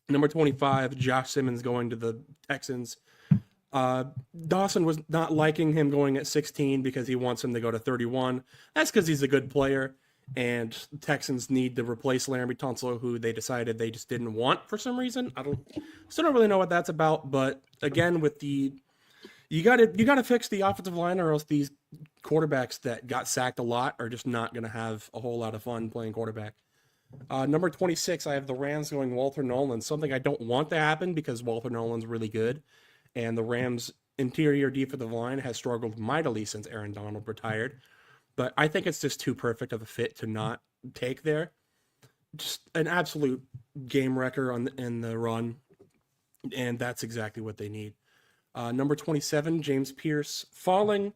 Number 25, Josh Simmons going to the Texans. Dawson was not liking him going at 16 because he wants him to go to 31. That's because he's a good player, and the Texans need to replace Laramie Tunsil, who they decided they just didn't want for some reason. Still don't really know what that's about. But again, with the you gotta fix the offensive line, or else these quarterbacks that got sacked a lot are just not gonna have a whole lot of fun playing quarterback. Number 26, I have the Rams going Walter Nolan. Something I don't want to happen because Walter Nolan's really good, and the Rams' interior defensive line has struggled mightily since Aaron Donald retired. But I think it's just too perfect of a fit to not take there. Just an absolute game wrecker in the run, and that's exactly what they need. Number 27, James Pierce, falling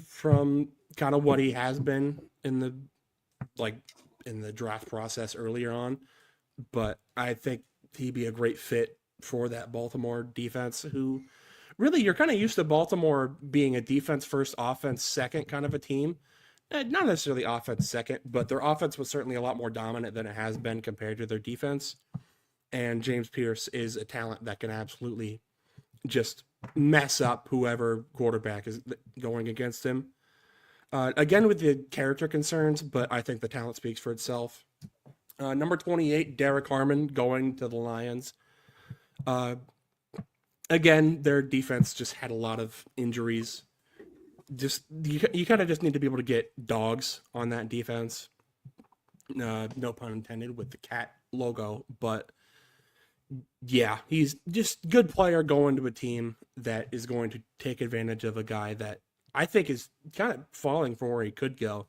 from kind of what he has been in the draft process earlier on, but I think he'd be a great fit for that Baltimore defense, who really you're kind of used to Baltimore being a defense first, offense second kind of a team. Not necessarily offense second, but their offense was certainly a lot more dominant than it has been compared to their defense. And James Pierce is a talent that can absolutely just mess up whoever quarterback is going against him. Again, with the character concerns, but I think the talent speaks for itself. Number 28, Derek Harmon going to the Lions. Again, their defense just had a lot of injuries. Just you kind of just need to be able to get dogs on that defense. No pun intended with the cat logo, but yeah, he's just good player going to a team that is going to take advantage of a guy that I think is kind of falling from where he could go,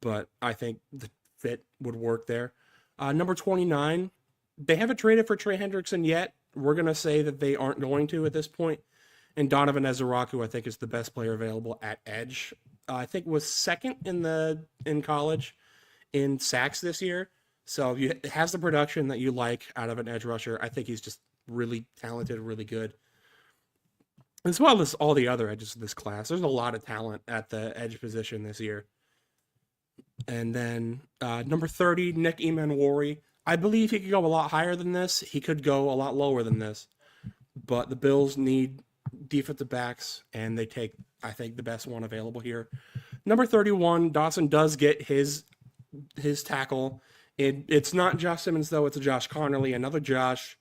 but I think the fit would work there. Number 29, they haven't traded for Trey Hendrickson yet. We're going to say that they aren't going to at this point. And Donovan Ezeraku, I think, is the best player available at edge. I think was second in college in sacks this year. So he has the production that you like out of an edge rusher. I think he's just really talented, really good. As well as all the other edges of this class. There's a lot of talent at the edge position this year. And then number 30, Nick Emanwari. I believe he could go a lot higher than this. He could go a lot lower than this. But the Bills need defensive backs, and they take, I think, the best one available here. Number 31, Dawson does get his tackle. It's not Josh Simmons, though. It's a Josh Connerly. Another Josh.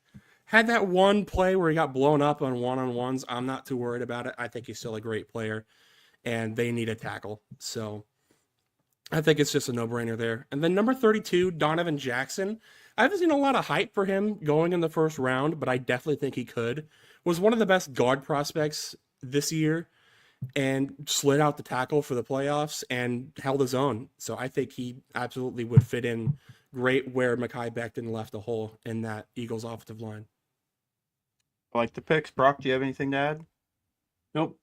Had that one play where he got blown up on one-on-ones. I'm not too worried about it. I think he's still a great player, and they need a tackle. So I think it's just a no-brainer there. And then number 32, Donovan Jackson. I haven't seen a lot of hype for him going in the first round, but I definitely think he could. Was one of the best guard prospects this year and slid out the tackle for the playoffs and held his own. So I think he absolutely would fit in great where Mekhi Becton left a hole in that Eagles offensive line. I like the picks. Brock, do you have anything to add? Nope.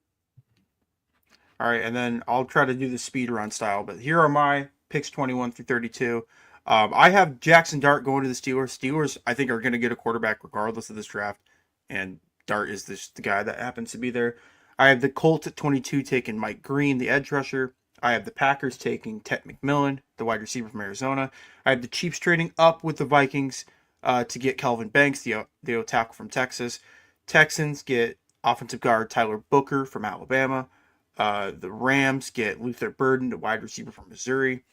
All right, and then I'll try to do the speed run style. But here are my picks 21 through 32. I have Jackson Dart going to the Steelers. Steelers, I think, are going to get a quarterback regardless of this draft. And Dart is the guy that happens to be there. I have the Colts at 22 taking Mike Green, the edge rusher. I have the Packers taking Ted McMillan, the wide receiver from Arizona. I have the Chiefs trading up with the Vikings to get Kelvin Banks, the tackle from Texas. Texans get offensive guard Tyler Booker from Alabama. The Rams get Luther Burden, the wide receiver from Missouri.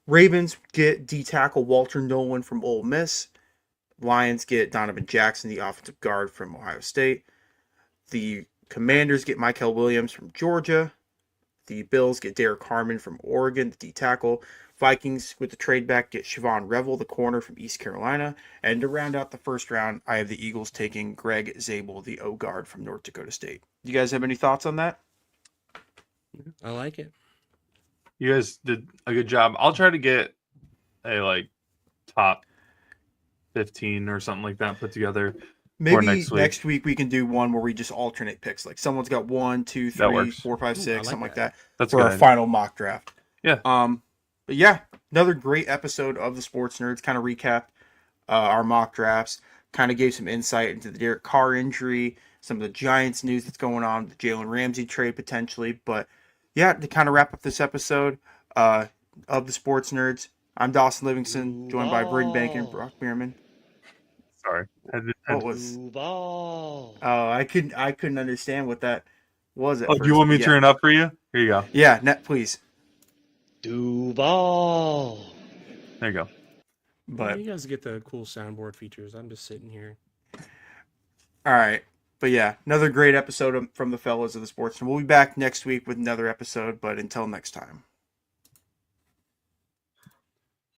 Ravens get D-tackle Walter Nolan from Ole Miss. Lions get Donovan Jackson, the offensive guard from Ohio State. The Commanders get Michael Williams from Georgia. The Bills get Derek Harmon from Oregon, the D-tackle. Vikings, with the trade back, get Siobhan Revel, the corner from East Carolina. And to round out the first round, I have the Eagles taking Greg Zabel, the O-guard from North Dakota State. You guys have any thoughts on that? I like it. You guys did a good job. I'll try to get a top 15 or something like that put together. Maybe next week we can do one where we just alternate picks. Like someone's got 1, 2, 3, 4, 5, 6, something like that. That's for good. our final mock draft. Yeah. But yeah, another great episode of the Sports Nerds. Kind of recapped our mock drafts. Kind of gave some insight into the Derek Carr injury, some of the Giants news that's going on, the Jalen Ramsey trade potentially. But yeah, to kind of wrap up this episode of the Sports Nerds, I'm Dawson Livingston, joined by Braden Bank and Brock Bierman. Sorry. What was? Duval. Oh, I couldn't understand what that was at Oh, first. do you want me but to yeah. turn it up for you? Here you go. Yeah, net please. Duval. There you go. But You guys get the cool soundboard features. I'm just sitting here. all right. But yeah, another great episode from the fellas of the Sportsman. We'll be back next week with another episode, but until next time.